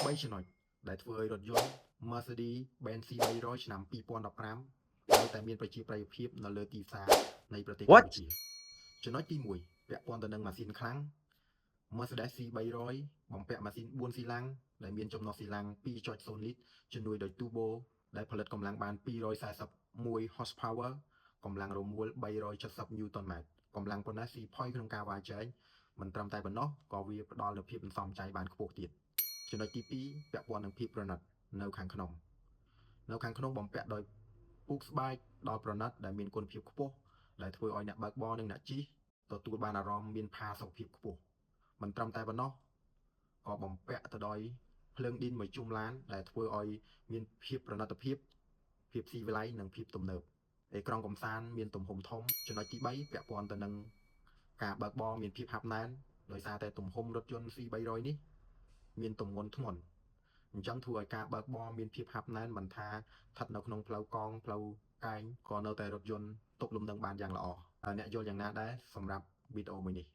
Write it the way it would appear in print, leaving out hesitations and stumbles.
3 ចំណុចដែលធ្វើឲ្យរថយន្ត Mercedes-Benz C300 ឆ្នាំ 2015 នៅតែមានប្រជាប្រិយភាពនៅលើទីផ្សារនៃប្រទេសកម្ពុជា ចំណុចទី 1 ពាក់ព័ន្ធទៅនឹងម៉ាស៊ីនខ្លាំង Mercedes C300 បំពាក់ម៉ាស៊ីន 4 ស៊ីឡាំងដែលមានចំណុះស៊ីឡាំង 2.0 លីត្រជំនួយដោយ Turbo ដែលផលិតកម្លាំងបាន 241 horsepower កម្លាំងរមួល 370 Newton m កម្លាំងប៉ុណ្ណេះស៊ីផុយក្នុងការវាយចែកមិនត្រឹមតែប៉ុណ្ណោះក៏វាផ្ដល់នូវភាពសន្សំចៃបានខ្ពស់ទៀតចំណុចទី 2 ពាក់ព័ន្ធនឹងភាពប្រណិតនៅខាងក្នុងបំពាក់ដោយពូកស្បែកដល់ប្រណិតដែលមានគុណភាពខ្ពស់ដែលធ្វើឲ្យអ្នកបើកបរនិងអ្នកជិះទទួលបានអារម្មណ៍មានផាសុកភាពខ្ពស់មិនត្រឹមតែប៉ុណ្ណោះក៏បំពាក់ទៅដោយភ្លើងឌីនមួយជុំឡានដែលធ្វើឲ្យមានភាពប្រណិតភាពស៊ីវិល័យនិងភាពទំនើបអេក្រង់កំសាន្តមានទំហំធំចំណុចទី 3 ពាក់ព័ន្ធទៅនឹងការបើកបរមានភាពហាប់ណែនដោយសារតែទំហំរថយន្ត C300 នេះមានទម្ងន់ធ្ងន់អញ្ចឹងធ្វើឲ្យការបើកបរមានភាពហាប់ណែនមិនថាស្ថិតនៅក្នុងផ្លូវកង់ផ្លូវកែងក៏នៅតែរថយន្តទប់លំនឹងបានយ៉ាងល្អអ្នកយល់យ៉ាងណាដែរសម្រាប់វីដេអូមួយនេះ